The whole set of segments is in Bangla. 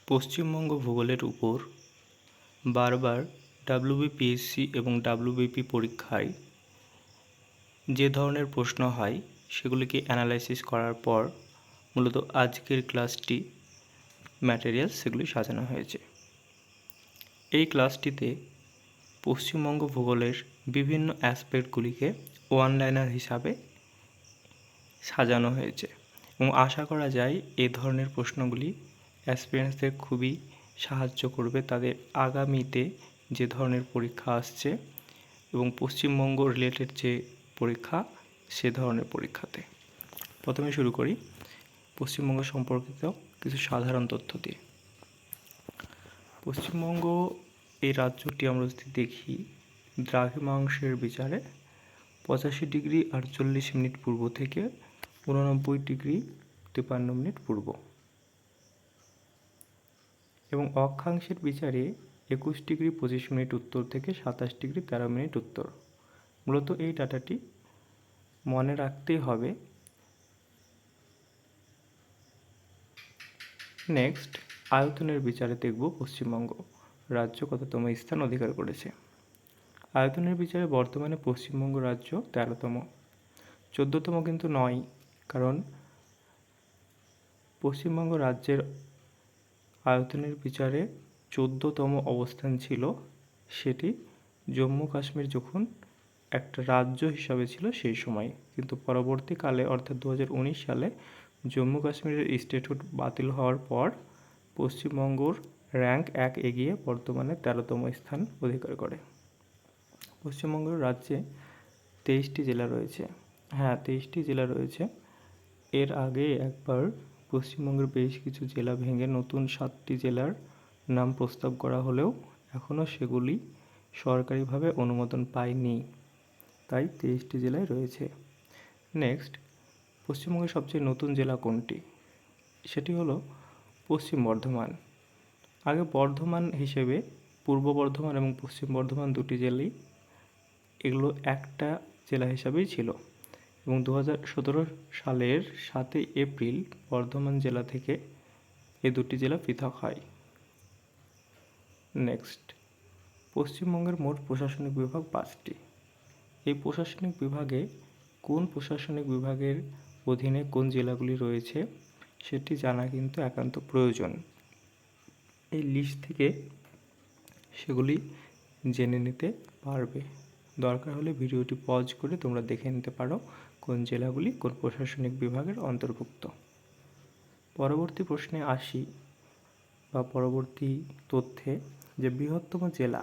পশ্চিমবঙ্গ ভূগোলের উপর বারবার ডাব্লিউবিপিএসসি এবং ডাব্লিউবিপি পরীক্ষায় যে ধরনের প্রশ্ন হয় সেগুলিকে অ্যানালাইসিস করার পর মূলত আজকের ক্লাসটি ম্যাটেরিয়াল সেগুলি সাজানো হয়েছে। এই ক্লাসটিতে পশ্চিমবঙ্গ ভূগোলের বিভিন্ন অ্যাসপেক্টগুলিকে ওয়ান লাইনার হিসাবে সাজানো হয়েছে এবং আশা করা যায় এ ধরনের প্রশ্নগুলি অ্যাসপিরেন্টসদের খুবই সাহায্য করবে তাদের আগামীতে যে ধরনের পরীক্ষা আসছে এবং পশ্চিমবঙ্গ রিলেটেড যে পরীক্ষা সে ধরনের পরীক্ষাতে। প্রথমে শুরু করি পশ্চিমবঙ্গ সম্পর্কিত কিছু সাধারণ তথ্য দিয়ে। পশ্চিমবঙ্গ এই রাজ্যটি আমরা যদি দেখি দ্রাঘিমাংশের বিচারে 85°48' পূর্ব থেকে 89°53' পূর্ব এবং অক্ষাংশের বিচারে 21°25' উত্তর থেকে 27°13' উত্তর। মূলত এই ডাটাটি মনে রাখতেই হবে। নেক্সট, আয়তনের বিচারে দেখব পশ্চিমবঙ্গ রাজ্য কততম স্থান অধিকার করেছে। আয়তনের বিচারে বর্তমানে পশ্চিমবঙ্গ রাজ্য 13তম, 14তম কিন্তু নয়, কারণ পশ্চিমবঙ্গ রাজ্যের আয়তনের বিচারে 14তম অবস্থান ছিল, সেটি জম্মু কাশ্মীর যখন একটা রাজ্য হিসাবে ছিল সেই সময়, কিন্তু পরবর্তীকালে অর্থাৎ 2019 সালে জম্মু কাশ্মীরের স্টেটহুড বাতিল হওয়ার পর পশ্চিমবঙ্গর র্যাঙ্ক 1 এগিয়ে বর্তমানে 13তম স্থান অধিকার করে। পশ্চিমবঙ্গ রাজ্যে 23টি জেলা রয়েছে। 23টি জেলা রয়েছে। এর আগে একবার পশ্চিমবঙ্গের বেশ কিছু জেলা ভেঙে নতুন 7টি জেলার নাম প্রস্তাব করা হলেও এখনও সেগুলি সরকারিভাবে অনুমোদন পায়নি, তাই 23টি জেলায় রয়েছে। নেক্সট, পশ্চিমবঙ্গের সবচেয়ে নতুন জেলা কোনটি? সেটি হলো পশ্চিম বর্ধমান। আগে বর্ধমান হিসেবে পূর্ব বর্ধমান এবং পশ্চিম বর্ধমান দুটি জেলায় এগুলো একটা জেলা হিসাবেই ছিল এবং 2017 সালের 7 এপ্রিল বর্ধমান জেলা থেকে এই দুটি জেলা পৃথক হয়। নেক্সট, পশ্চিমবঙ্গের মোট প্রশাসনিক বিভাগ 5টি। এই প্রশাসনিক বিভাগে কোন প্রশাসনিক বিভাগের অধীনে কোন জেলাগুলি রয়েছে সেটি জানা কিন্তু একান্ত প্রয়োজন। এই লিস্ট থেকে সেগুলি জেনে নিতে পারবে। দরকার হলে ভিডিওটি পজ করে তোমরা দেখে নিতে পারো কোন জেলাগুলি কোন প্রশাসনিক বিভাগের অন্তর্ভুক্ত। পরবর্তী প্রশ্নে আসি বা পরবর্তী তথ্যে, যে বৃহত্তম জেলা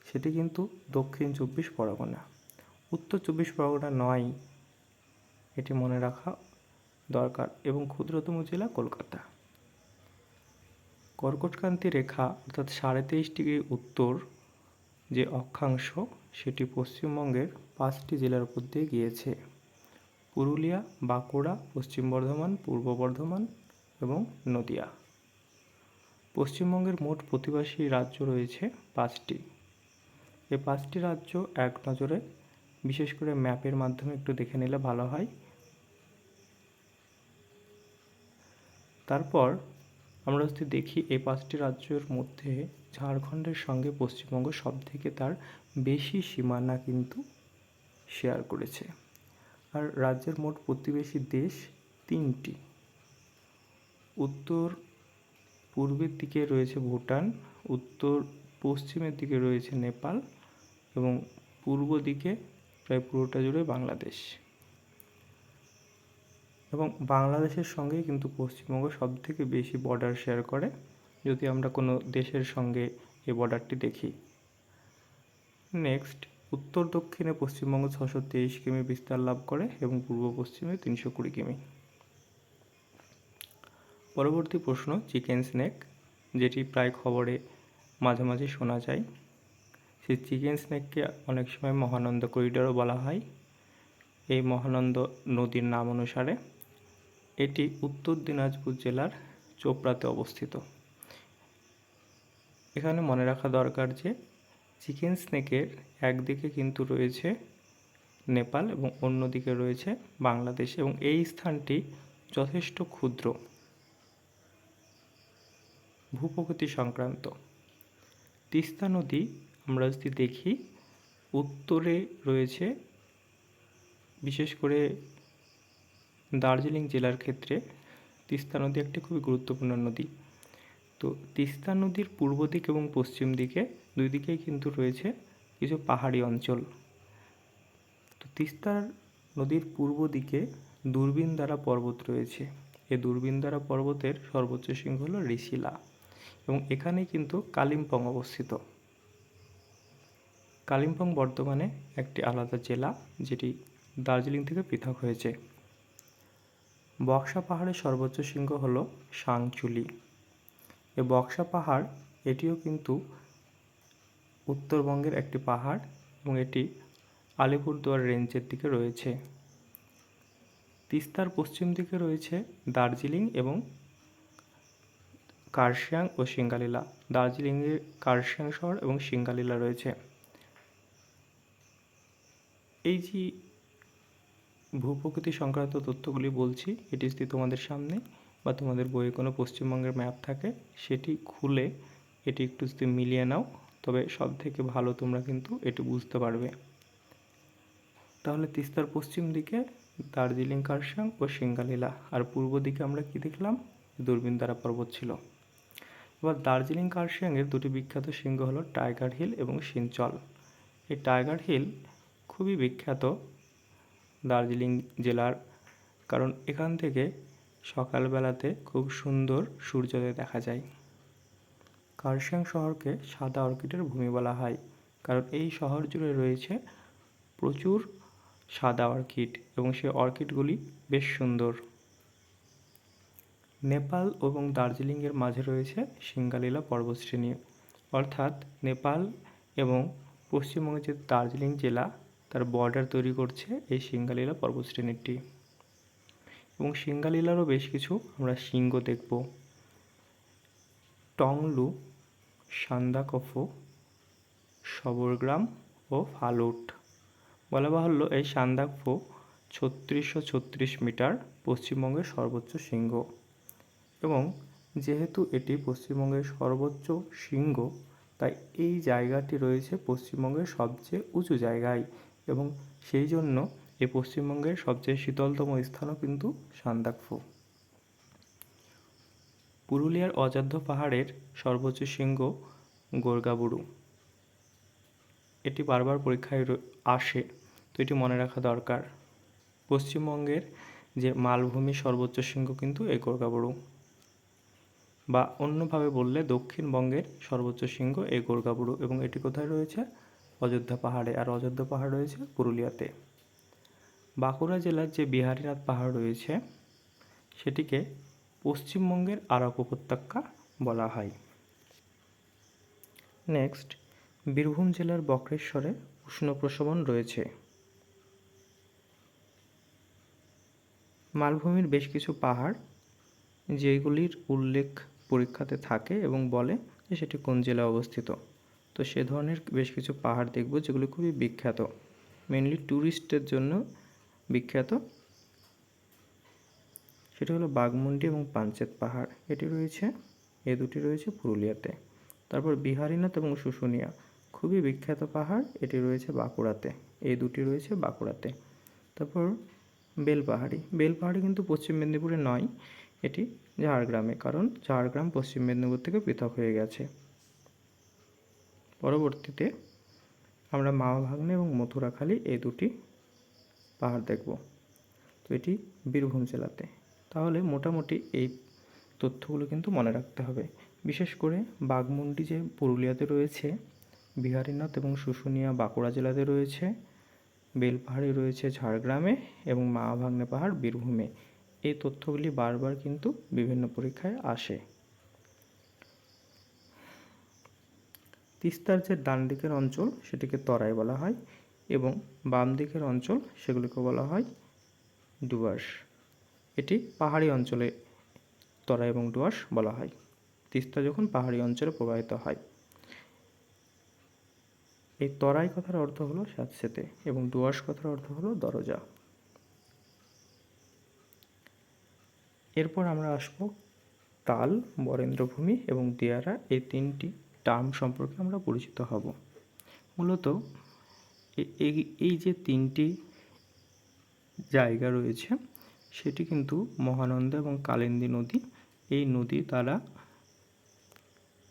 সেটি কিন্তু দক্ষিণ 24 পরগনা, উত্তর 24 পরগনা নয়, এটি মনে রাখা দরকার, এবং ক্ষুদ্রতম জেলা কলকাতা। কর্কটক্রান্তি রেখা অর্থাৎ 23.5° উত্তর যে অক্ষাংশ সেটি পশ্চিমবঙ্গের 5টি জেলার উপর দিয়ে গিয়েছে: পুরুলিয়া, বাঁকুড়া, পশ্চিম বর্ধমান, পূর্ব বর্ধমান এবং নদিয়া। পশ্চিমবঙ্গের মোট প্রতিবেশী রাজ্য রয়েছে 5টি। এই 5টি রাজ্য এক নজরে বিশেষ করে ম্যাপের মাধ্যমে একটু দেখে নিলে ভালো হয়। তারপর আমরা যদি দেখি এই 5টি রাজ্যের মধ্যে ঝাড়খণ্ডের সঙ্গে পশ্চিমবঙ্গ সবথেকে তার বেশি সীমানা কিন্তু শেয়ার করেছে। আর রাজ্যের মোট প্রতিবেশী দেশ 3টি। উত্তর পূর্বের দিকে রয়েছে ভুটান, উত্তর পশ্চিমের দিকে রয়েছে নেপাল এবং পূর্ব দিকে প্রায় পুরোটা জুড়ে বাংলাদেশ। এবং বাংলাদেশের সঙ্গেই কিন্তু পশ্চিমবঙ্গ সবথেকে বেশি বর্ডার শেয়ার করে যদি আমরা কোনো দেশের সঙ্গে এই বর্ডারটি দেখি। নেক্সট, উত্তর দক্ষিণে পশ্চিমবঙ্গ 623 কিমি বিস্তার লাভ করে এবং পূর্ব পশ্চিমে 320 কিমি। পরবর্তী প্রশ্ন, চিকেন স্নেক, যেটি প্রায় খবরে মাঝে মাঝে শোনা যায়। সেই চিকেন স্নেককে অনেক সময় মহানন্দ করিডোরও বলা হয় এই মহানন্দ নদীর নাম অনুসারে। এটি উত্তর দিনাজপুর জেলার চোপড়াতে অবস্থিত। এখানে মনে রাখা দরকার যে চিকেন স্নেকের একদিকে কিন্তু রয়েছে নেপাল এবং অন্যদিকে রয়েছে বাংলাদেশ, এবং এই স্থানটি যথেষ্ট ক্ষুদ্র। ভূপ্রকৃতি সংক্রান্ত তিস্তা নদী আমরা যদি দেখি, উত্তরে রয়েছে, বিশেষ করে দার্জিলিং জেলার ক্ষেত্রে তিস্তা নদী একটি খুবই গুরুত্বপূর্ণ নদী। তো তিস্তা নদীর পূর্ব দিক এবং পশ্চিম দিকে দুই দিকেই কিন্তু রয়েছে কিছু পাহাড়ি অঞ্চল। তো তিস্তা নদীর পূর্ব দিকে দূরবীনদ্বারা পর্বত রয়েছে। এই দূরবীনদ্বারা পর্বতের সর্বোচ্চ শৃঙ্গ হল ঋষিলা, এবং এখানেই কিন্তু কালিম্পং অবস্থিত। কালিম্পং বর্তমানে একটি আলাদা জেলা, যেটি দার্জিলিং থেকে পৃথক হয়েছে। বক্সা পাহাড়ের সর্বোচ্চ শৃঙ্গ হল সাংচুলি। এই বক্সা পাহাড় এটিও কিন্তু উত্তরবঙ্গের একটি পাহাড়, এবং এটি আলিপুরদুয়ার রেঞ্জের দিকে রয়েছে। তিস্তার পশ্চিম দিকে রয়েছে দার্জিলিং এবং কার্শিয়াং ও সিঙ্গালীলা। দার্জিলিংয়ে কার্শিয়াং শহর এবং সিঙ্গালীলা রয়েছে। এই যে ভূপ্রকৃতি সংক্রান্ত তথ্যগুলি বলছি, এটি যদি তোমাদের সামনে বা তোমাদের বইয়ে কোনো পশ্চিমবঙ্গের ম্যাপ থাকে, সেটি খুলে এটি একটু যদি মিলিয়ে নাও, তবে সব থেকে ভালো তোমরা কিন্তু এটি বুঝতে পারবে। তাহলে তিস্তার পশ্চিম দিকে দার্জিলিং, কার্শিয়াং ও সিঙ্গালীলা, আর পূর্ব দিকে আমরা কি দেখলাম, দূরবীনদ্বারা পর্বত ছিল। এবার দার্জিলিং কার্শিয়াংয়ের দুটি বিখ্যাত শৃঙ্গ হলো টাইগার হিল এবং সিনচল। এই টাইগার হিল খুবই বিখ্যাত দার্জিলিং জেলার, কারণ এখান থেকে সকালবেলাতে খুব সুন্দর সূর্যোদয় দেখা যায়। কার্শিয়াং শহরকে সাদা অর্কিডের ভূমি বলা হয়, কারণ এই শহর জুড়ে রয়েছে প্রচুর সাদা অর্কিড, এবং সেই অর্কিডগুলি বেশ সুন্দর। নেপাল এবং দার্জিলিংয়ের মাঝে রয়েছে সিঙ্গালীলা পর্বতশ্রেণী, অর্থাৎ নেপাল এবং পশ্চিমবঙ্গের যে দার্জিলিং জেলা, তার বর্ডার তৈরি করছে এই সিঙ্গালীলা পর্বতশ্রেণীটি। এবং সিঙ্গালীলারও বেশ কিছু আমরা শৃঙ্গ দেখব। টংলু, সান্দাকফু, সবরগ্রাম ও ফালুট। বলা বাহুল্য এই সান্দাকফু 3636 মিটার পশ্চিমবঙ্গের সর্বোচ্চ শৃঙ্গ, এবং যেহেতু এটি পশ্চিমবঙ্গের সর্বোচ্চ শৃঙ্গ, তাই এই জায়গাটি রয়েছে পশ্চিমবঙ্গের সবচেয়ে উঁচু জায়গায়, এবং সেই জন্য এই পশ্চিমবঙ্গের সবচেয়ে শীতলতম স্থানও কিন্তু সান্দাকফু। পুরুলিয়ার অযোধ্যা পাহাড়ের সর্বোচ্চ শৃঙ্গ গোর্গাবুরু। এটি বারবার পরীক্ষায় আসে, তো এটি মনে রাখা দরকার। পশ্চিমবঙ্গের যে মালভূমির সর্বোচ্চ শৃঙ্গ কিন্তু এই গোর্গাবুরু, বা অন্যভাবে বললে দক্ষিণবঙ্গের সর্বোচ্চ শৃঙ্গ এই গোর্গাবুরু, এবং এটি কোথায় রয়েছে, অযোধ্যা পাহাড়ে, আর অযোধ্যা পাহাড় রয়েছে পুরুলিয়াতে। বাঁকুড়া জেলার যে বিহারীনাথ পাহাড় রয়েছে, সেটিকে পশ্চিমবঙ্গের আরাক উপত্যকা বলা হয়। নেক্সট, বীরভূম জেলার বক্রেশ্বরে উষ্ণ প্রসবন রয়েছে। মালভূমির বেশ কিছু পাহাড়, যেগুলির উল্লেখ পরীক্ষাতে থাকে এবং বলে যে সেটি কোন জেলায় অবস্থিত। তো সে ধরনের বেশ কিছু পাহাড় দেখব, যেগুলি খুবই বিখ্যাত, মেনলি ট্যুরিস্টের জন্য বিখ্যাত। সেটা হলো বাঘমুন্ডি এবং পাঞ্চেত পাহাড়। এটি রয়েছে, এই দুটি রয়েছে পুরুলিয়াতে। তারপর বিহারীনাথ এবং শুশুনিয়া, খুবই বিখ্যাত পাহাড়, এটি রয়েছে বাঁকুড়াতে। এই দুটি রয়েছে বাঁকুড়াতে। তারপর বেলপাহাড়ি। বেলপাহাড়ি কিন্তু পশ্চিম মেদিনীপুরে নয়, এটি ঝাড়গ্রামে, কারণ ঝাড়গ্রাম পশ্চিম মেদিনীপুর থেকে পৃথক হয়ে গেছে। পরবর্তীতে আমরা মাওভাগ্নে এবং মথুরাখালী এই দুটি পাহাড় দেখব। তো এটি বীরভূম জেলাতে। তাহলে মোটামুটি এই তথ্যগুলো কিন্তু মনে রাখতে হবে। বিশেষ করে বাঘমুন্ডি যে পুরুলিয়াতে রয়েছে, বিহারীনাথ এবং শুশুনিয়া বাঁকুড়া জেলাতে রয়েছে, বেলপাহাড়ি রয়েছে ঝাড়গ্রামে, এবং মাওভাগ্নে পাহাড় বীরভূমে। এই তথ্যগুলি বারবার কিন্তু বিভিন্ন পরীক্ষায় আসে। তিস্তার যে ডান দিকের অঞ্চল সেটিকে তরাই বলা হয়, এবং বাম দিকের অঞ্চল সেগুলিকে বলা হয় ডুয়ার্স। এটি পাহাড়ি অঞ্চলে তরাই এবং ডুয়ার্স বলা হয়, তিস্তা যখন পাহাড়ি অঞ্চলে প্রবাহিত হয়। এই তরাই কথার অর্থ হলো স্যাঁতসেঁতে, এবং ডুয়ার্স কথার অর্থ হলো দরজা। এরপর আমরা আসব তাল, বরেন্দ্রভূমি এবং দিয়ারা, এই তিনটি টার্ম সম্পর্কে আমরা পরিচিত হব। মূলত এই যে তিনটি জায়গা রয়েছে সেটি কিন্তু মহানন্দা এবং কালিন্দী নদী, এই নদী দ্বারা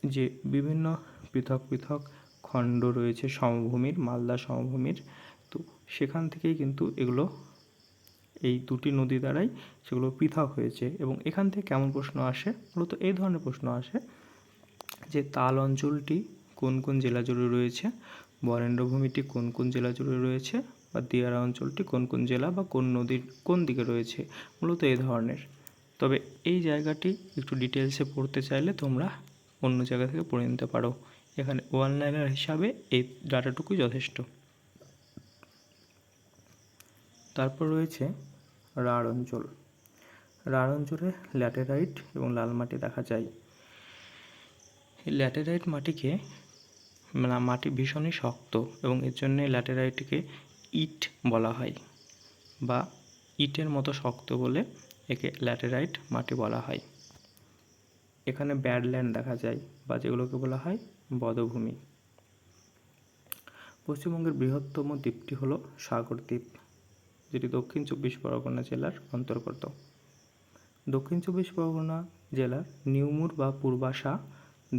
যে বিভিন্ন পৃথক পৃথক খণ্ড রয়েছে সমভূমির, মালদা সমভূমির, তো সেখান থেকেই কিন্তু এগুলো এই দুটি নদী দ্বারাই সেগুলো পৃথক হয়েছে। এবং এখান থেকে কেমন প্রশ্ন আসে, মূলত এই ধরনের প্রশ্ন আসে যে তাল অঞ্চলটি কোন কোন জেলা জুড়ে রয়েছে, বরেন্দ্রভূমিটি কোন কোন জেলা জুড়ে রয়েছে, বা দিয়ারা অঞ্চলটি কোন কোন জেলা বা কোন নদীর কোন দিকে রয়েছে, মূলত এই ধরনের। তবে এই জায়গাটি একটু ডিটেলসে পড়তে চাইলে তোমরা অন্য জায়গা থেকে পড়ে নিতে পারো, এখানে ওয়ান লাইনার হিসাবে এই ডাটাটুকুই যথেষ্ট। তারপর রয়েছে রাঢ় অঞ্চল। রাঢ় অঞ্চলে ল্যাটেরাইট এবং লাল মাটি দেখা যায়। এই ল্যাটেরাইট মাটিকে মাটি ভীষণই শক্ত এবং এর জন্য ল্যাটেরাইটকে ইট বলা হয়, বা ইটের মতো শক্ত বলে একে ল্যাটেরাইট মাটি বলা হয়। এখানে ব্যাডল্যান্ড দেখা যায়, বা যেগুলোকে বলা হয় বধ্যভূমি। পশ্চিমবঙ্গের বৃহত্তম দ্বীপটি হলো সাগর দ্বীপ, যেটি দক্ষিণ 24 পরগনা জেলার অন্তর্গত। দক্ষিণ 24 পরগনা জেলার নিউমুর বা পূর্বাশা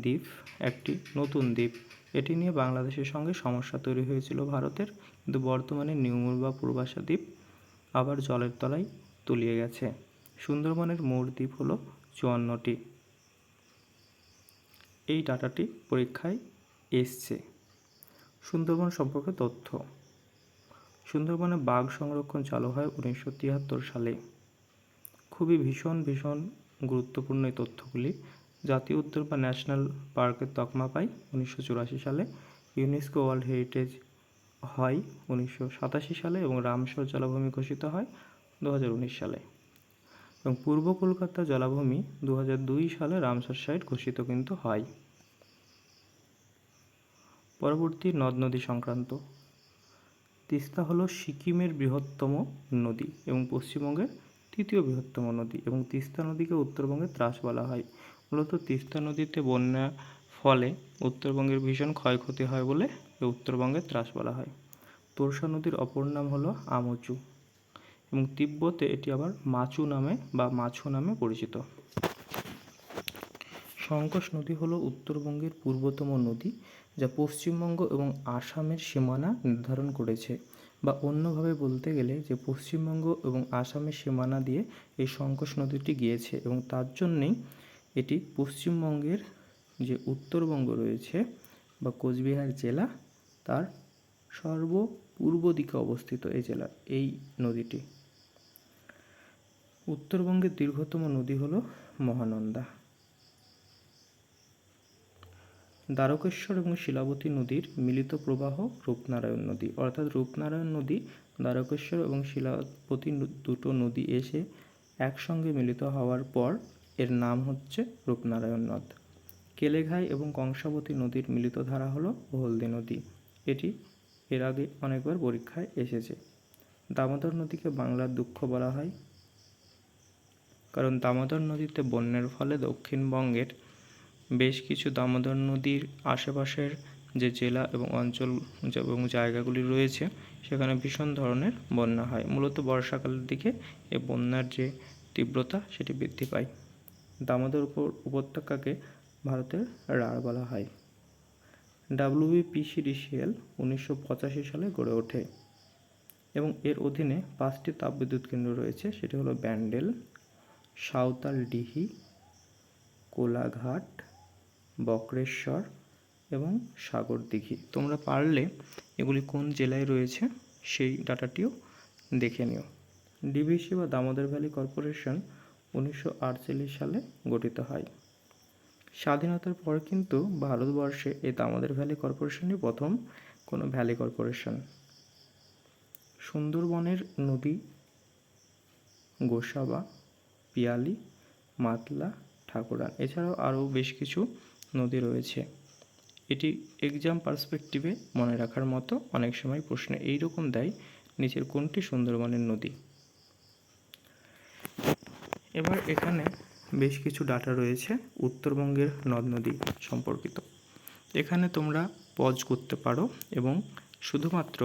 দ্বীপ একটি নতুন দ্বীপ। এটি নিয়ে বাংলাদেশের সঙ্গে সমস্যা তৈরি হয়েছিল ভারতের, কিন্তু বর্তমানে নিউমুর বা পূর্বাশা দ্বীপ আবার জলের তলায় তলিয়ে গেছে। সুন্দরবনের মোট দ্বীপ হলো 54টি। এই ডাটাটি পরীক্ষায় এসছে। সুন্দরবন সম্পর্কে তথ্য। সুন্দরবনে বাঘ সংরক্ষণ চালু হয় 1973 সালে। খুবই ভীষণ গুরুত্বপূর্ণ এই তথ্যগুলি। জাতীয় উদ্যান বা ন্যাশনাল পার্কের তকমা পায় 1984 সালে। ইউনেস্কো ওয়ার্ল্ড হেরিটেজ হয় 1987 সালে এবং রামসর জলাভূমি ঘোষিত হয় 2019 সালে। এবং পূর্ব কলকাতা জলাভূমি 2002 সালে রামসর সাইট ঘোষিত কিন্তু হয়। পরবর্তী নদ নদী সংক্রান্ত। তিস্তা হলো সিকিমের বৃহত্তম নদী এবং পশ্চিমবঙ্গের তৃতীয় বৃহত্তম নদী, এবং তিস্তা নদীকে উত্তরবঙ্গের ত্রাস বলা হয়। মূলত তিস্তা নদীতে বন্যা ফলে উত্তরবঙ্গের ভীষণ ক্ষয়ক্ষতি হয় বলে উত্তরবঙ্গের ত্রাস বলা হয়। তোর্ষা নদীর অপর নাম হলো আমচু, এবং তিব্বতে এটি আবার মাচু নামে বা মাছু নামে পরিচিত। সংকোষ নদী হলো উত্তরবঙ্গের পূর্বতম নদী, যা পশ্চিমবঙ্গ এবং আসামের সীমানা নির্ধারণ করেছে, বা অন্যভাবে বলতে গেলে যে পশ্চিমবঙ্গ এবং আসামের সীমানা দিয়ে এই সংকোষ নদীটি গিয়েছে, এবং তার জন্যেই এটি পশ্চিমবঙ্গের যে উত্তরবঙ্গ রয়েছে বা কোচবিহার জেলা, তার সর্বপূর্ব দিকে অবস্থিত এই জেলা, এই নদীটি। উত্তরবঙ্গের দীর্ঘতম নদী হলো মহানন্দা। দ্বারকেশ্বর এবং শিলাবতী নদীর মিলিত প্রবাহ রূপনারায়ণ নদী, অর্থাৎ রূপনারায়ণ নদী, দ্বারকেশ্বর এবং শিলাবতী দুটো নদী এসে একসঙ্গে মিলিত হওয়ার পর এর নাম হচ্ছে রূপনারায়ণ নদ। কেলেঘাই এবং কংসাবতী নদীর মিলিত ধারা হলো হলদী নদী, এটি এর আগে অনেকবার পরীক্ষায় এসেছে। দামোদর নদীকে বাংলার দুঃখ বলা হয়, কারণ দামোদর নদীতে বন্যার ফলে দক্ষিণবঙ্গের বেশ কিছু দামোদর নদীর আশেপাশের যে জেলা এবং অঞ্চল এবং জায়গাগুলি রয়েছে সেখানে ভীষণ ধরনের বন্যা হয়। মূলত বর্ষাকালের দিকে এই বন্যার যে তীব্রতা সেটি বৃদ্ধি পায়। দামোদর উপত্যকাকে ভারতের রাঢ় বলা হয়। WBPCDCL 1985 সালে গড়ে ওঠে এবং এর অধীনে 5টি তাপবিদ্যুৎ কেন্দ্র রয়েছে, সেটি হলো ব্যান্ডেল, সাঁওতালডিহি, কোলাঘাট, বক্রেশ্বর এবং সাগরদিঘি। তোমরা পারলে এগুলি কোন জেলায় রয়েছে সেই ডাটাটিও দেখে নিও। ডিভিসি বা দামোদর ভ্যালি কর্পোরেশন 1948 সালে গঠিত হয়। স্বাধীনতার পর কিন্তু ভারতবর্ষে এই দামোদর ভ্যালি কর্পোরেশনই প্রথম কোনো ভ্যালি কর্পোরেশন। সুন্দরবনের নদী গোসাবা, পিয়ালি, মাতলা, ঠাকুরান, এছাড়াও আরও বেশ কিছু নদী রয়েছে। এটি এক্সাম পার্সপেক্টিভে মনে রাখার মতো, অনেক সময় প্রশ্নে এইরকম দেয়, নিচের কোনটি সুন্দরবনের নদী। এবার এখানে বেশ কিছু ডাটা রয়েছে উত্তরবঙ্গের নদ নদী সম্পর্কিত। এখানে তোমরা পজ করতে পারো এবং শুধুমাত্র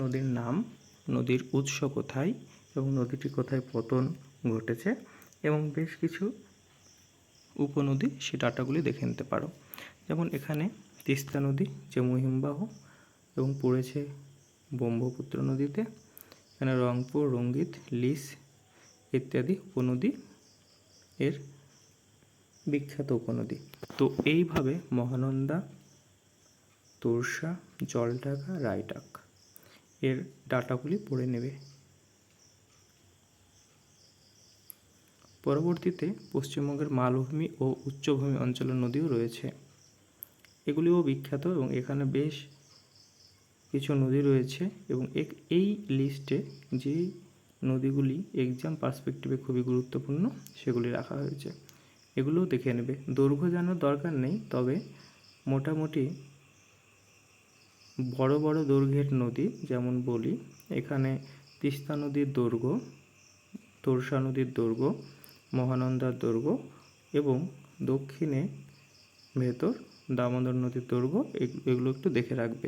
নদীর নাম, নদীর উৎস কোথায় এবং নদীটি কোথায় পতন ঘটেছে এবং বেশ কিছু উপনদী সে ডাটাগুলি দেখে নিতে পারো। যেমন এখানে তিস্তা নদী যে মহিমবাহ এবং পড়েছে ব্রহ্মপুত্র নদীতে। এখানে রংপুর, রঙ্গিত, লিস ইত্যাদি উপনদী এর বিখ্যাত উপনদী। তো এইভাবে মহানন্দা, তোর্ষা, জলঢাকা, রায়টাক এর ডাটাগুলি পড়ে নেবে। পরবর্তীতে পশ্চিমবঙ্গের মালভূমি ও উচ্চভূমি অঞ্চলের নদীও রয়েছে, এগুলিও বিখ্যাত এবং এখানে বেশ কিছু নদী রয়েছে এবং এই লিস্টে যে নদীগুলি এক্সাম পার্সপেক্টিভে খুবই গুরুত্বপূর্ণ সেগুলি রাখা হয়েছে, এগুলোও দেখে নেবে। দৈর্ঘ্য জানার দরকার নেই, তবে মোটামুটি বড় বড় দৈর্ঘ্যের নদী যেমন বলি, এখানে তিস্তা নদীর দৈর্ঘ্য, তোর্ষা নদীর দৈর্ঘ্য, মহানন্দার দৈর্ঘ্য এবং দক্ষিণে ভেতর দামোদর নদীর দৈর্ঘ্য, এগুলো একটু দেখে রাখবে।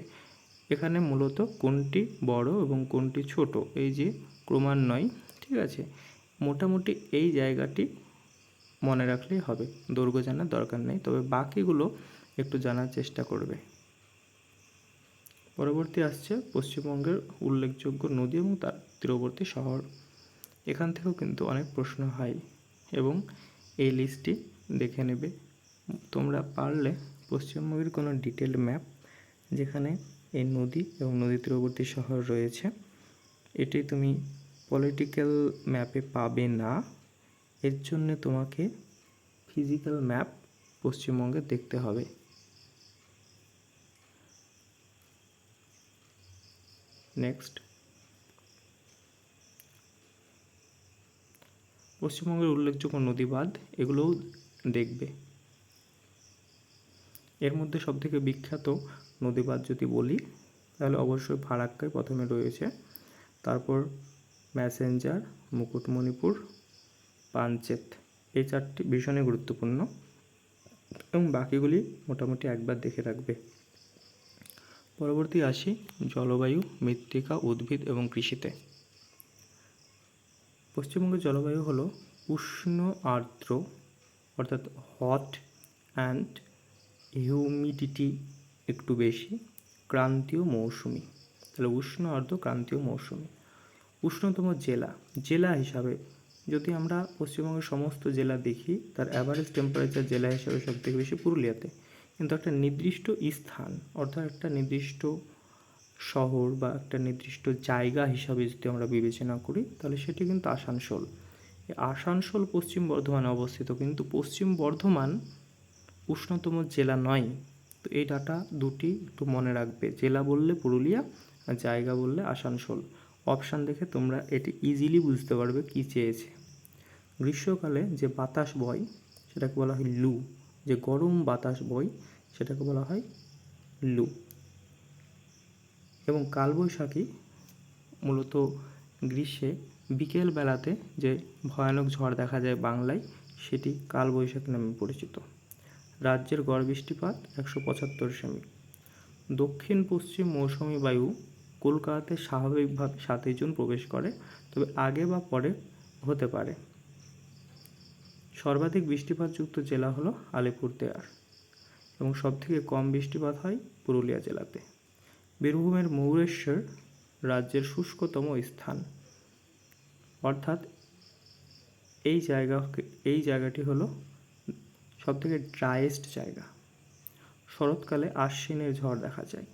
এখানে মূলত কোনটি বড় এবং কোনটি ছোট এই যে ক্রমান্বয়, ঠিক আছে, মোটামুটি এই জায়গাটি মনে রাখলেই হবে, দৈর্ঘ্য জানার দরকার নেই, তবে বাকিগুলো একটু জানার চেষ্টা করবে। পরবর্তী আসছে পশ্চিমবঙ্গের উল্লেখযোগ্য নদী এবং তার তীরবর্তী শহর। এখান থেকেও কিন্তু অনেক প্রশ্ন হয় এবং এই লিস্টটি দেখে নেবে। তোমরা পারলে পশ্চিমবঙ্গের কোনো ডিটেল ম্যাপ যেখানে এই নদী এবং নদী তীরবর্তী শহর রয়েছে, এটি তুমি পলিটিক্যাল ম্যাপে পাবে না, এর জন্য তোমাকে ফিজিক্যাল ম্যাপ পশ্চিমবঙ্গে দেখতে হবে। নেক্সট, পশ্চিমবঙ্গের উল্লেখযোগ্য নদী বাঁধ, এগুলোও দেখবে। এর মধ্যে সবথেকে বিখ্যাত নদী বাঁধ যদি বলি তাহলে অবশ্যই ফারাক্কায় প্রথমে রয়েছে, তারপর ম্যাসেঞ্জার, মুকুটমণিপুর, পাঞ্চেত, এই চারটি ভীষণই গুরুত্বপূর্ণ এবং বাকিগুলি মোটামুটি একবার দেখে রাখবে। পরবর্তী আসি জলবায়ু, মৃত্তিকা, উদ্ভিদ এবং কৃষিতে। পশ্চিমবঙ্গের জলবায়ু হলো উষ্ণ আর্দ্র, অর্থাৎ হট অ্যান্ড হিউমিডিটি একটু বেশি, ক্রান্তীয় মৌসুমি। তাহলে উষ্ণ আর্দ্র ক্রান্তীয় মৌসুমি। উষ্ণতম জেলা হিসাবে যদি আমরা পশ্চিমবঙ্গের সমস্ত জেলা দেখি, তার অ্যাভারেজ টেম্পারেচার জেলা হিসাবে সবথেকে বেশি পুরুলিয়াতে, কিন্তু একটা নির্দিষ্ট স্থান অর্থাৎ একটা নির্দিষ্ট শহর বা একটা নির্দিষ্ট জায়গা হিসাবে যদি আমরা বিবেচনা করি তাহলে সেটি কিন্তু আসানসোল। এই আসানসোল পশ্চিম বর্ধমানে অবস্থিত, কিন্তু পশ্চিম বর্ধমান উষ্ণতম জেলা নয়। তো এই ডাটা দুটি একটু মনে রাখবে, জেলা বললে পুরুলিয়া আর জায়গা বললে আসানসোল। অপশান দেখে তোমরা এটি ইজিলি বুঝতে পারবে কী চেয়েছে। গ্রীষ্মকালে যে বাতাস বয় সেটাকে বলা হয় লু, যে গরম বাতাস বয় সেটাকে বলা হয় লু। এবং কালবৈশাখী মূলত গ্রীষ্মে বিকেল বেলাতে যে ভয়ানক ঝড় দেখা যায় বাংলায়, সেটি কালবৈশাখী নামে পরিচিত। রাজ্যের গড় বৃষ্টিপাত 175 সেমি। দক্ষিণ পশ্চিম মৌসুমি বায়ু কলকাতাতে স্বাভাবিকভাবে 7 জুন প্রবেশ করে, তবে আগে বা পরে হতে পারে। সর্বাধিক বৃষ্টিপাতযুক্ত জেলা হলো আলিপুরদুয়ার এবং সবথেকে কম বৃষ্টিপাত হয় পুরুলিয়া জেলাতে। বীরভূমের ময়ূরেশ্বর রাজ্যের শুষ্কতম স্থান, অর্থাৎ এই জায়গাটি হলো সবথেকে ড্রাইয়েস্ট জায়গা। শরৎকালে আশ্বিনের ঝড় দেখা যায়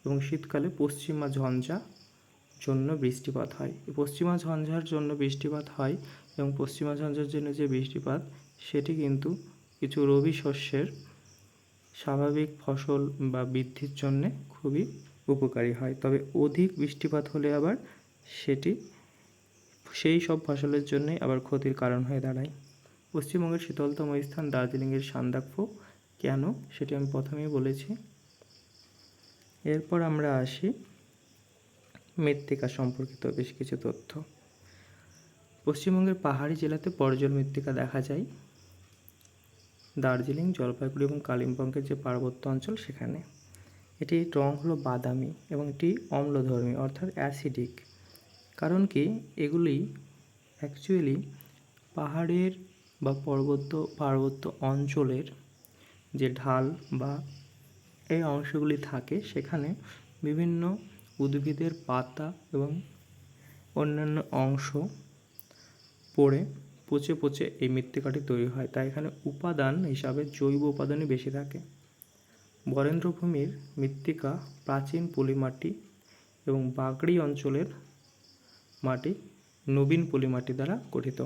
এবং শীতকালে পশ্চিমা ঝঞ্ঝা জন্য বৃষ্টিপাত হয়। পশ্চিমা ঝঞ্ঝার জন্য বৃষ্টিপাত হয় এবং পশ্চিমা ঝঞ্ঝার জন্য যে বৃষ্টিপাত সেটি কিন্তু কিছু রবি শস্যের স্বাভাবিক ফসল বা বৃদ্ধির জন্যে খুবই উপকারী হয়, তবে অধিক বৃষ্টিপাত হলে আবার সেটি সেই সব ফসলের জন্যই আবার ক্ষতির কারণ হয়ে দাঁড়ায়। পশ্চিমবঙ্গের শীতলতম স্থান দার্জিলিংয়ের সান্দাকফু, কেন সেটি আমি প্রথমেই বলেছি। এরপর আমরা আসি মৃত্তিকা সম্পর্কিত বেশ কিছু তথ্য। পশ্চিমবঙ্গের পাহাড়ি জেলাতে পর্জল মৃত্তিকা দেখা যায় দার্জিলিং, জলপাইগুড়ি এবং কালিম্পংয়ের যে পার্বত্য অঞ্চল সেখানে। এটির রং হলো বাদামি এবং এটি অম্লধর্মী অর্থাৎ অ্যাসিডিক। কারণ কি, এগুলি অ্যাকচুয়ালি পাহাড়ের বা পার্বত্য অঞ্চলের যে ঢাল বা এই অংশগুলি থাকে সেখানে বিভিন্ন উদ্ভিদের পাতা এবং অন্যান্য অংশ পড়ে পচে পচে এই মৃত্তিকাটি তৈরি হয়। তাই এখানে উপাদান হিসাবে জৈব উপাদানই বেশি থাকে। বরেন্দ্রভূমির মৃত্তিকা প্রাচীন পলিমাটি এবং বাগড়ি অঞ্চলের মাটি নবীন পলিমাটি দ্বারা গঠিত।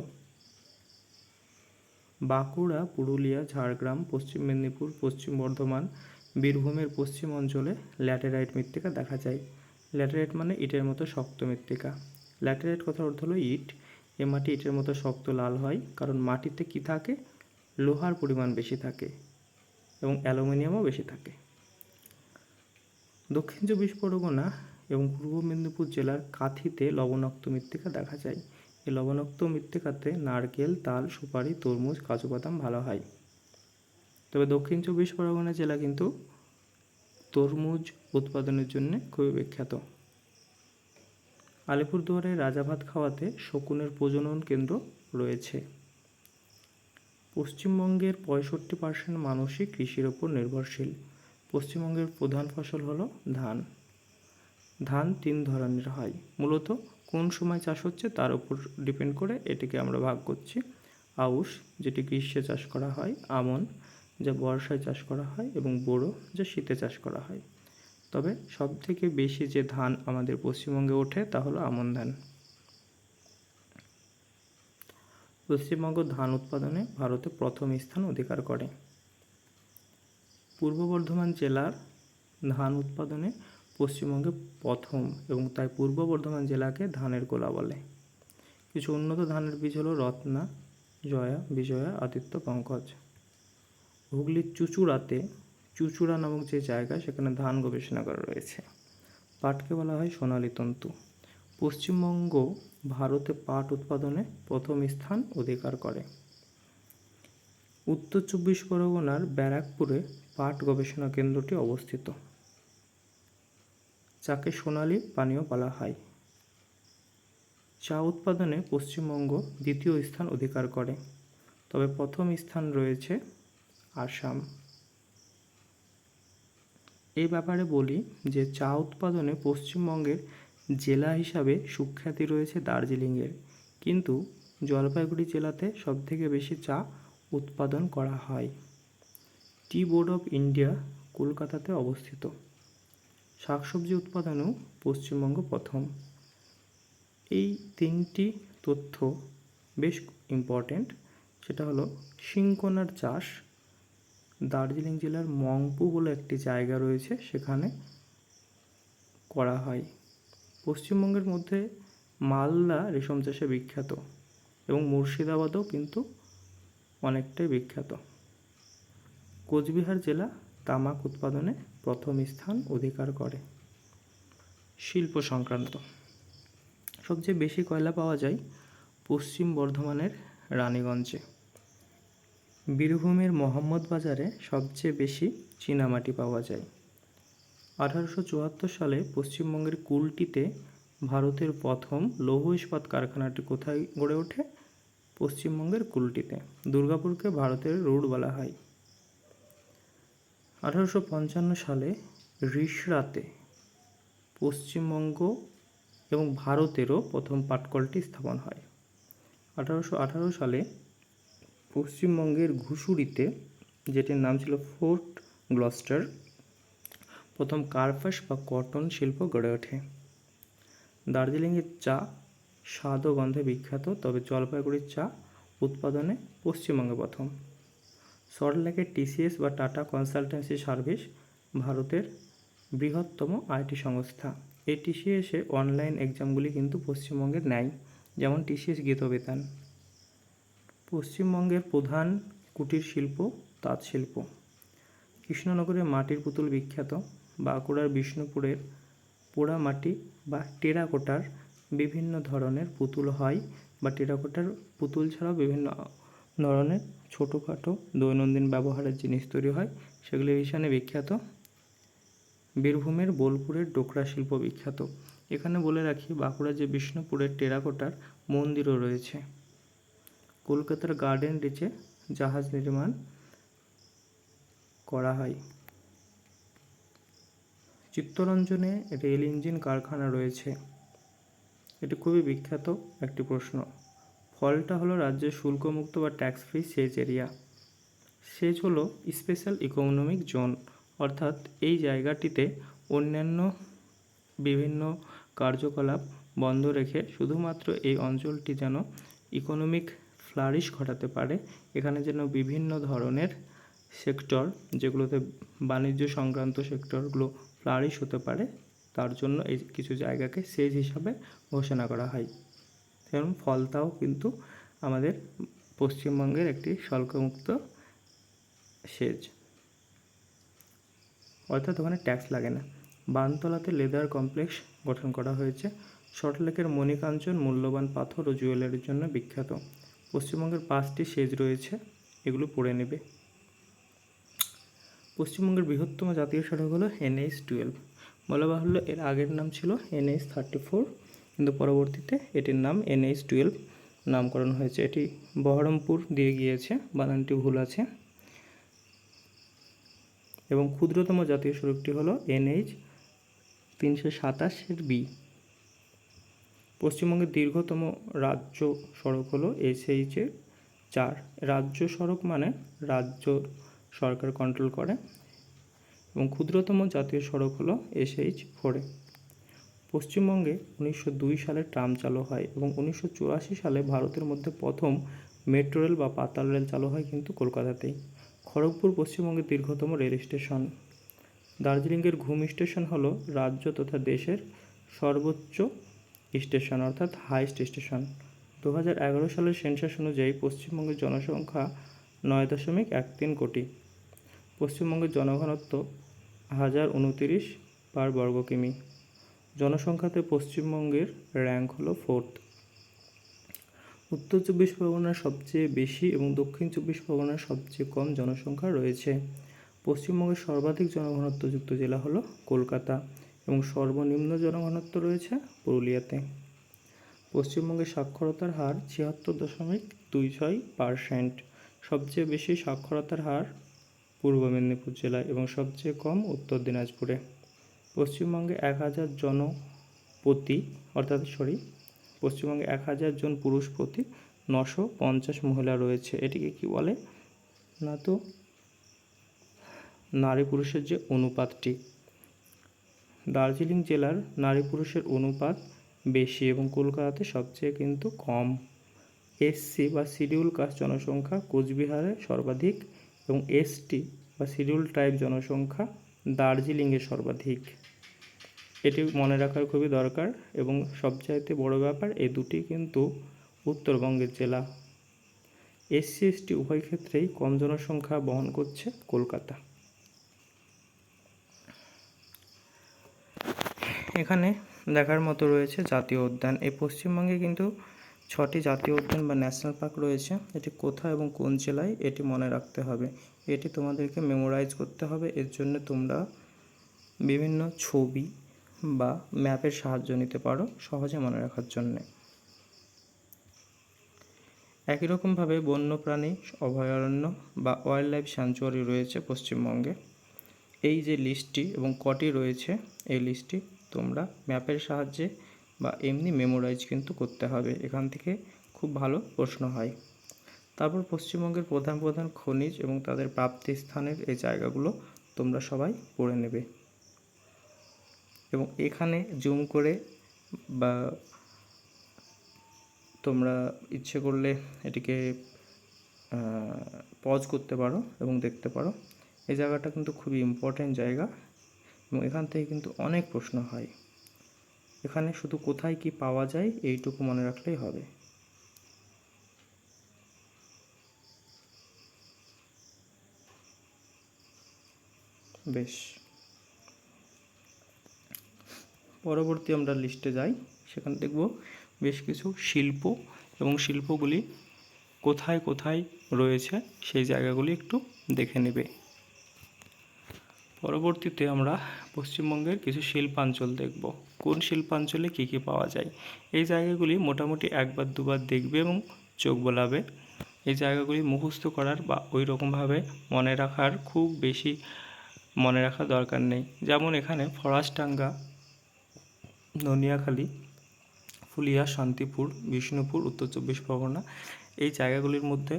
বাঁকুড়া, পুরুলিয়া, ঝাড়গ্রাম, পশ্চিম মেদিনীপুর, পশ্চিম বর্ধমান, বীরভূমের পশ্চিম অঞ্চলে ল্যাটেরাইট মৃত্তিকা দেখা যায়। ল্যাটেরাইট মানে ইটের মতো শক্ত মৃত্তিকা। ল্যাটেরাইট কথার অর্থ হলো ইট। এ মাটি ইটের মতো শক্ত লাল হয় কারণ মাটিতে কি থাকে, লোহার পরিমাণ বেশি থাকে এবং অ্যালুমিনিয়ামও বেশি থাকে। দক্ষিণ চব্বিশ পরগনা এবং পূর্ব মেদিনীপুর জেলার কাঁথিতে লবণাক্ত মৃত্তিকা দেখা যায়। এই লবণাক্ত মৃত্তিকাতে নারকেল, তাল, সুপারি, তরমুজ, কাজু বাদাম ভালো হয়। তবে দক্ষিণ চব্বিশ পরগনা জেলা কিন্তু তরমুজ উৎপাদনের জন্য খুবই বিখ্যাত। আলিপুরদুয়ারের রাজাভাত খাওয়াতে শকুনের প্রজনন কেন্দ্র রয়েছে। পশ্চিমবঙ্গের 65% মানুষই কৃষির ওপর নির্ভরশীল। পশ্চিমবঙ্গের প্রধান ফসল হলো ধান। ধান 3 ধরনের হয়, মূলত কোন সময় চাষ হচ্ছে তার উপর ডিপেন্ড করে এটিকে আমরা ভাগ করছি। আউশ, যেটি গ্রীষ্মে চাষ করা হয়, আমন, যা বর্ষায় চাষ করা হয়, এবং বোরো, যা শীতে চাষ করা হয়। তবে সবথেকে বেশি যে ধান আমাদের পশ্চিমবঙ্গে ওঠে তা হলো আমন ধান। পশ্চিমবঙ্গ ধান উৎপাদনে ভারতে প্রথম স্থান অধিকার করে। পূর্ব বর্ধমান জেলার ধান উৎপাদনে পশ্চিমবঙ্গে প্রথম এবং তাই পূর্ব বর্ধমান জেলাকে ধানের গোলা বলে। কিছু উন্নত ধানের বীজ হলো রত্না, জয়া, বিজয়া, আদিত্য, পঙ্কজ। হুগলির চুঁচুড়া নামক যে জায়গা সেখানে ধান গবেষণাগার রয়েছে। পাটকে বলা হয় সোনালী তন্তু। পশ্চিমবঙ্গ ভারতে পাট উৎপাদনে প্রথম স্থান অধিকার করে। উত্তর চব্বিশ পরগনার ব্যারাকপুরে পাট গবেষণা কেন্দ্রটি অবস্থিত, যাকে সোনালী পানীয় বলা হয়। চা উৎপাদনে পশ্চিমবঙ্গ দ্বিতীয় স্থান অধিকার করে, তবে প্রথম স্থান রয়েছে আসাম। এই ব্যাপারে বলি যে চা উৎপাদনে পশ্চিমবঙ্গের জেলা হিসাবে সুখ্যাতি রয়েছে দার্জিলিংয়ের, কিন্তু জলপাইগুড়ি জেলাতে সবথেকে বেশি চা উৎপাদন করা হয়। টি বোর্ড অফ ইন্ডিয়া কলকাতাতে অবস্থিত। শাকসবজি উৎপাদনেও পশ্চিমবঙ্গ প্রথম। এই 3টি তথ্য বেশ ইম্পর্টেন্ট। সেটা হলো সিংকোনার চাষ দার্জিলিং জেলার মংপু বলে একটি জায়গা রয়েছে, সেখানে করা হয়। পশ্চিমবঙ্গের মধ্যে মালদা রেশম চাষে বিখ্যাত এবং মুর্শিদাবাদও কিন্তু অনেকটাই বিখ্যাত। কোচবিহার জেলা তামাক উৎপাদনে প্রথম স্থান অধিকার করে। শিল্প সংক্রান্ত সবচেয়ে বেশি কয়লা পাওয়া যায় পশ্চিম বর্ধমানের রানীগঞ্জে। বীরভূমের মোহাম্মদবাজারে সবচেয়ে বেশি চীনামাটি পাওয়া যায়। 1874 সালে পশ্চিমবঙ্গের কুলটিতে ভারতের প্রথম লৌহ ইস্পাত কারখানাটি কোথায় গড়ে ওঠে? পশ্চিমবঙ্গের কুলটিতে। দুর্গাপুরকে ভারতের রুট বলা হয়। 1855 সালে রিষড়াতে পশ্চিমবঙ্গ এবং ভারতেরও প্রথম পাটকলটি স্থাপন হয়। 1818 সালে পশ্চিমবঙ্গের ঘুষুড়িতে, যেটির নাম ছিল ফোর্ট গ্লস্টার, প্রথম কার্পাস বা কটন শিল্প গড়ে ওঠে। দার্জিলিংয়ের চা স্বাদ ও গন্ধে বিখ্যাত, তবে জলপাইগুড়ির চা উৎপাদনে পশ্চিমবঙ্গে প্রথম। সল্টলেকের টিসিএস বা টাটা কনসালটেন্সি সার্ভিস ভারতের বৃহত্তম আইটি সংস্থা। এই টিসিএসে অনলাইন এক্সামগুলি কিন্তু পশ্চিমবঙ্গের নেয়, যেমন টিসিএস গীতবিতান। পশ্চিমবঙ্গের প্রধান কুটির শিল্প তাঁত শিল্প। কৃষ্ণনগরের মাটির পুতুল বিখ্যাত। বাঁকুড়ার বিষ্ণুপুরের পোড়ামাটি বা টেরাকোটার বিভিন্ন ধরনের পুতুল হয়, বা টেরাকোটার পুতুল ছাড়াও বিভিন্ন ধরনের ছোটোখাটো দৈনন্দিন ব্যবহারের জিনিস তৈরি হয়, সেগুলি ভীষণই বিখ্যাত। বীরভূমের বোলপুরের ডোকরা শিল্প বিখ্যাত। এখানে বলে রাখি, বাঁকুড়া যে বিষ্ণুপুরের টেরাকোটার মন্দিরও রয়েছে। কলকাতার গার্ডেন রিচে জাহাজ নির্মাণ করা হয়। চিত্তরঞ্জনে রেল ইঞ্জিন কারখানা রয়েছে, এটি খুবই বিখ্যাত একটি প্রশ্ন। ফলটা হলো রাজ্যের শুল্কমুক্ত বা ট্যাক্স ফ্রি সেচ এরিয়া। সেচ হলো স্পেশাল ইকোনমিক জোন, অর্থাৎ এই জায়গাটিতে অন্যান্য বিভিন্ন কার্যকলাপ বন্ধ রেখে শুধুমাত্র এই অঞ্চলটি যেন ইকোনমিক ফ্লারিশ ঘটাতে পারে, এখানে যেন বিভিন্ন ধরনের সেক্টর, যেগুলোতে বাণিজ্য সংক্রান্ত সেক্টরগুলো ফ্লারিশ হতে পারে, তার জন্য এই কিছু জায়গাকে সেচ হিসাবে ঘোষণা করা হয়। যেমন ফলতাও কিন্তু আমাদের পশ্চিমবঙ্গের একটি শুল্কমুক্ত সেচ, অর্থাৎ ওখানে ট্যাক্স লাগে না। বানতলাতে লেদার কমপ্লেক্স গঠন করা হয়েছে। সল্টলেকের মণিকাঞ্চন মূল্যবান পাথর ও জুয়েলারির জন্য বিখ্যাত। পশ্চিমবঙ্গের 5টি সেজ রয়েছে, এগুলো পড়ে নেবে। পশ্চিমবঙ্গের বৃহত্তম জাতীয় সড়ক হলো NH-12। বলা বাহুল্য এর আগের নাম ছিল NH-34, কিন্তু পরবর্তীতে এটির নাম NH-12 নামকরণ হয়েছে। এটি বহরমপুর দিয়ে গিয়েছে, বানানটি ভুল আছে। এবং ক্ষুদ্রতম জাতীয় সড়কটি হলো NH-327B। পশ্চিমবঙ্গের দীর্ঘতম রাজ্য সড়ক হলো SH-4। রাজ্য সড়ক মানে রাজ্য সরকার কন্ট্রোল করে। এবং ক্ষুদ্রতম জাতীয় সড়ক হলো SH-4। পশ্চিমবঙ্গে 1902 সালে ট্রাম চালু হয় এবং 1984 সালে ভারতের মধ্যে প্রথম মেট্রো রেল বা পাতাল রেল চালু হয় কিন্তু কলকাতাতেই। খড়গপুর পশ্চিমবঙ্গের দীর্ঘতম রেল স্টেশন। দার্জিলিংয়ের ঘুম স্টেশন হলো রাজ্য তথা দেশের সর্বোচ্চ স্টেশন, অর্থাৎ হাইস্ট স্টেশন। 2011 সালের সেন্সাস অনুযায়ী পশ্চিমবঙ্গের জনসংখ্যা 9.13 কোটি। পশ্চিমবঙ্গের জনঘনত্ব 1029 পার বর্গ কিমি। জনসংখ্যাতে পশ্চিমবঙ্গের র্যাঙ্ক হলো 4th। উত্তর 24 পরগনার সবচেয়ে বেশি এবং দক্ষিণ 24 পরগনার সবচেয়ে কম জনসংখ্যা রয়েছে। পশ্চিমবঙ্গের সর্বাধিক জনঘনত্বযুক্ত জেলা হলো কলকাতা এবং সর্বনিম্ন জনঘনত্ব রয়েছে পুরুলিয়াতে। পশ্চিমবঙ্গের সাক্ষরতার হার 76.26%। সবচেয়ে বেশি সাক্ষরতার হার পূর্ব মেদিনীপুর জেলায় এবং সবচেয়ে কম উত্তর দিনাজপুরে। পশ্চিমবঙ্গে 1000 জন পুরুষ প্রতি 950 মহিলা রয়েছে। এটিকে কি বলে না, তো নারী পুরুষের যে অনুপাতটি। দার্জিলিং জেলার নারী পুরুষের অনুপাত বেশি এবং কলকাতাতে সবচেয়ে কিন্তু কম। এসসি বা শিডিউল কাস্ট জনসংখ্যা কোচবিহারে সর্বাধিক এবং এসটি বা শিডিউল ট্রাইব জনসংখ্যা দার্জিলিংয়ে সর্বাধিক। এটি মনে রাখার খুবই দরকার এবং সবচাইতে বড় ব্যাপার, এই দুটি কিন্তু উত্তরবঙ্গের জেলা। এসসি এসটি উভয় ক্ষেত্রেই কম জনসংখ্যা বহন করছে কলকাতা। এখানে দেখার মতো রয়েছে জাতীয় উদ্যান। এই পশ্চিমবঙ্গে কিন্তু 6টি জাতীয় উদ্যান বা ন্যাশনাল পার্ক রয়েছে। এটি কোথায় এবং কোন জেলায় এটি মনে রাখতে হবে, এটি তোমাদেরকে মেমোরাইজ করতে হবে। এর জন্য তোমরা বিভিন্ন ছবি বা ম্যাপের সাহায্য নিতে পারো সহজে মনে রাখার জন্যে। একই রকমভাবে বন্যপ্রাণী অভয়ারণ্য বা ওয়াইল্ড লাইফ স্যাংচুয়ারি রয়েছে পশ্চিমবঙ্গে। এই যে লিস্টটি এবং কটি রয়েছে, এই লিস্টটি তোমরা ম্যাপের সাহায্যে বা এমনি মেমোরাইজ কিন্তু করতে হবে, এখান থেকে খুব ভালো প্রশ্ন হয়। তারপর পশ্চিমবঙ্গের প্রধান প্রধান খনিজ এবং তাদের প্রাপ্তি স্থানের এই জায়গাগুলো তোমরা সবাই পড়ে নেবে। এবং এখানে জুম করে বা তোমরা ইচ্ছে করলে এটিকে পজ করতে পারো এবং দেখতে পারো। এই জায়গাটা কিন্তু খুবই ইম্পর্ট্যান্ট জায়গা এবং এখান থেকে কিন্তু অনেক প্রশ্ন হয়। এখানে শুধু কোথায় কি পাওয়া যায় এইটুকু মনে রাখলেই হবে। বেশ, পরবর্তী আমরা লিস্টে যাই। সেখানে দেখব বেশ কিছু শিল্প এবং শিল্পগুলি কোথায় কোথায় রয়েছে সেই জায়গাগুলি একটু দেখে নেবে। পরবর্তীতে আমরা পশ্চিমবঙ্গের কিছু শিল্পাঞ্চল দেখব। কোন শিল্পাঞ্চলে কী কী পাওয়া যায় এই জায়গাগুলি মোটামুটি একবার দুবার দেখবে এবং চোখ বোলাবে। এই জায়গাগুলি মুখস্থ করার বা ওই রকমভাবে মনে রাখার খুব বেশি মনে রাখার দরকার নেই। যেমন এখানে ফরাসডাঙ্গা, ননিয়াখালী, ফুলিয়া, শান্তিপুর, বিষ্ণুপুর, উত্তর চব্বিশ পরগনা, এই জায়গাগুলির মধ্যে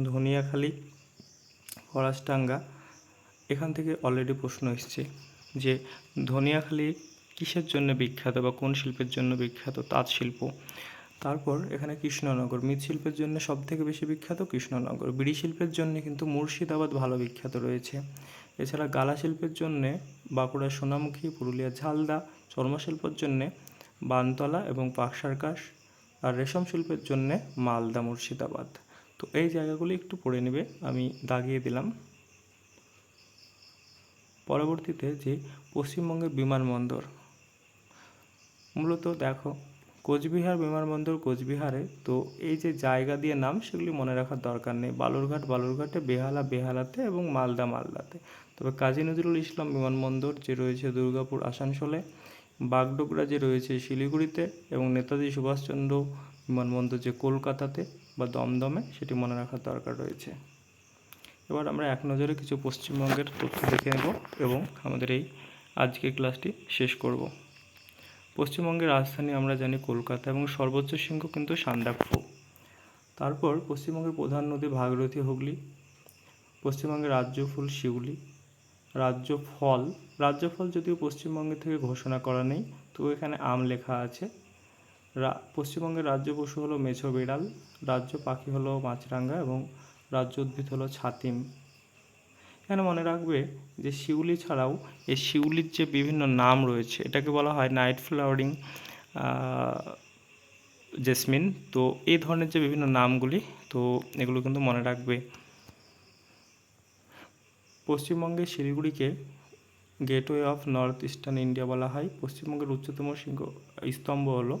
ধনিয়াখালী, ফরাসডাঙ্গা, এখান থেকে অলরেডি প্রশ্ন এসছে যে ধনিয়াখালী কিসের জন্য বিখ্যাত বা কোন শিল্পের জন্য বিখ্যাত? তাঁত শিল্প। তারপর এখানে কৃষ্ণনগর মৃৎশিল্পের জন্য সবথেকে বেশি বিখ্যাত কৃষ্ণনগর। বিড়ি শিল্পের জন্য কিন্তু মুর্শিদাবাদ ভালো বিখ্যাত রয়েছে। এছাড়া গালা শিল্পের জন্যে বাঁকুড়া সোনামুখী, পুরুলিয়া ঝালদা, চর্মশিল্পের জন্যে বানতলা এবং পাকসারকাশ, আর রেশম শিল্পের জন্যে মালদা, মুর্শিদাবাদ। তো এই জায়গাগুলি একটু পড়ে নেবে, আমি দাগিয়ে দিলাম। পরবর্তীতে যে পশ্চিমবঙ্গের বিমানবন্দর, মূলত দেখো কোচবিহার বিমানবন্দর কোচবিহারে, তো এই যে জায়গা দিয়ে নাম সেগুলি মনে রাখার দরকার নেই। বালুরঘাট বালুরঘাটে, বেহালা বেহালাতে এবং মালদা মালদাতে। তবে কাজী নজরুল ইসলাম বিমানবন্দর যে রয়েছে দুর্গাপুর আসানসোলে, বাগডোগরা যে রয়েছে শিলিগুড়িতে, এবং নেতাজি সুভাষচন্দ্র বিমানবন্দর যে কলকাতাতে বা দমদমে, সেটি মনে রাখার দরকার রয়েছে। এবার আমরা এক নজরে কিছু পশ্চিমবঙ্গের তথ্য দেখে নেব এবং আমাদের এই আজকের ক্লাসটি শেষ করব। পশ্চিমবঙ্গের রাজধানী আমরা জানি কলকাতা এবং সর্বোচ্চ শৃঙ্গ কিন্তু সান্দাকফু। তারপর পশ্চিমবঙ্গের প্রধান নদী ভাগীরথী, হুগলি। পশ্চিমবঙ্গের রাজ্য ফুল শিউলি। রাজ্য ফল যদিও পশ্চিমবঙ্গের থেকে ঘোষণা করা নেই, তো এখানে আম লেখা আছে। পশ্চিমবঙ্গের রাজ্য পশু হলো মেছো বিড়াল, রাজ্য পাখি হলো মাছরাঙা এবং রাজ্য উদ্ভিদ হলো ছাতিম। এখানে মনে রাখবে যে শিউলি ছাড়াও এই শিউলির যে বিভিন্ন নাম রয়েছে, এটাকে বলা হয় নাইট ফ্লাওয়ারিং জেসমিন। তো এই ধরনের যে বিভিন্ন নামগুলি, তো এগুলো কিন্তু মনে রাখবে। পশ্চিমবঙ্গের শিলিগুড়িকে gateway of north eastern India বলা হয়। পশ্চিমবঙ্গের উচ্চতম স্তম্ভ হলো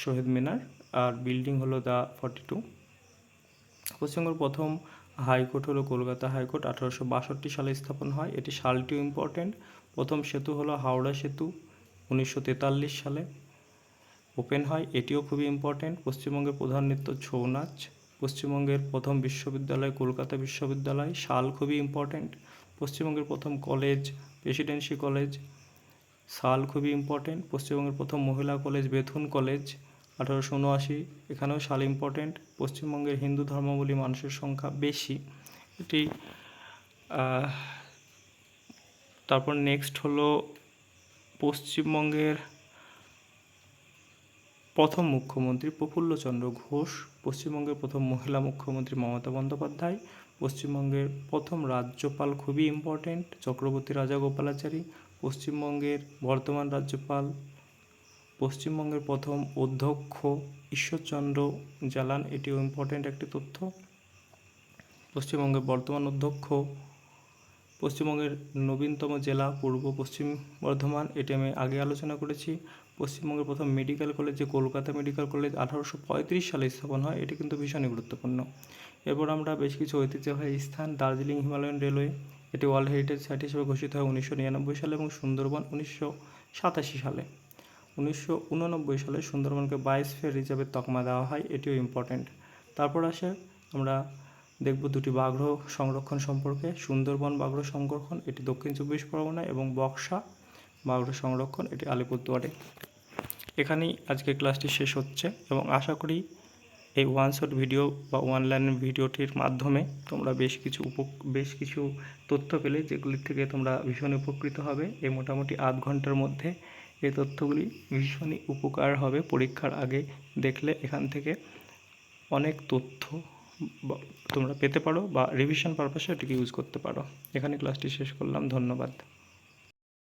শহীদ মিনার, আর বিল্ডিং হলো দ্য 42। পশ্চিমবঙ্গের প্রথম হাইকোর্ট হলো কলকাতা হাইকোর্ট, 1862 সালে স্থাপন হয়। এটি সালটিও ইম্পর্টেন্ট। প্রথম সেতু হলো হাওড়া সেতু, 1943 সালে ওপেন হয়, এটিও খুবই ইম্পর্টেন্ট। পশ্চিমবঙ্গের প্রধান নৃত্য ছৌ নাচ। পশ্চিমবঙ্গের প্রথম বিশ্ববিদ্যালয় কলকাতা বিশ্ববিদ্যালয়, সাল খুবই ইম্পর্টেন্ট। পশ্চিমবঙ্গের প্রথম কলেজ প্রেসিডেন্সি কলেজ, সাল খুবই ইম্পর্টেন্ট। পশ্চিমবঙ্গের প্রথম মহিলা কলেজ বেথুন কলেজ, 1879, এখানেও সাল ইম্পর্টেন্ট। পশ্চিমবঙ্গের হিন্দু ধর্মাবলম্বী মানুষের সংখ্যা বেশি, এটি। তারপর নেক্সট হলো পশ্চিমবঙ্গের প্রথম মুখ্যমন্ত্রী প্রফুল্লচন্দ্র ঘোষ। পশ্চিমবঙ্গের প্রথম মহিলা মুখ্যমন্ত্রী মমতা বন্দ্যোপাধ্যায়। পশ্চিমবঙ্গের প্রথম রাজ্যপাল খুবই ইম্পর্টেন্ট, চক্রবর্তী রাজাগোপালাচারী। পশ্চিমবঙ্গের বর্তমান রাজ্যপাল, পশ্চিমবঙ্গের প্রথম অধ্যক্ষ ঈশ্বরচন্দ্র জালান, এটিও ইম্পর্টেন্ট একটি তথ্য। পশ্চিমবঙ্গের বর্তমান অধ্যক্ষ, পশ্চিমবঙ্গের নবীনতম জেলা পূর্ব পশ্চিম বর্ধমান, এটি আমি আগে আলোচনা করেছি। পশ্চিমবঙ্গের প্রথম মেডিকেল কলেজ যে কলকাতা মেডিকেল কলেজ, 1835 সালে স্থাপন হয়, এটি কিন্তু ভীষণই গুরুত্বপূর্ণ। এরপর আমরা বেশ কিছু ঐতিহ্যবাহী স্থান, দার্জিলিং হিমালয়ান রেলওয়ে, এটি ওয়ার্ল্ড হেরিটেজ সাইট হিসেবে ঘোষিত হয় 1999 সালে, এবং সুন্দরবন 1987 সালে। 1989 সালে সুন্দরবনকে বায়োস্ফিয়ার রিজার্ভের তকমা দেওয়া হয়, এটিও ইম্পর্টেন্ট। তারপর আসে আমরা দেখব দুটি বাঘ্র সংরক্ষণ সম্পর্কে। সুন্দরবন বাঘ্র সংরক্ষণ, এটি দক্ষিণ চব্বিশ পরগনায়, এবং বক্সা বাঘ্র সংরক্ষণ, এটি আলিপুরদুয়ারে। এখানেই আজকে ক্লাসটি শেষ হচ্ছে এবং আশা করি এই ওয়ান শট ভিডিও বা ওয়ান লাইনের ভিডিওটির মাধ্যমে তোমরা বেশ কিছু তথ্য পেলে, যেগুলির থেকে তোমরা ভীষণ উপকৃত হবে। এই মোটামুটি আধ ঘন্টার মধ্যে এই তথ্যগুলি ভীষণই উপকার হবে। পরীক্ষার আগে দেখলে এখান থেকে অনেক তথ্য তোমরা পেতে পারো বা রিভিশন পারপাসে এটিকে ইউজ করতে পারো। এখানে ক্লাসটি শেষ করলাম, ধন্যবাদ।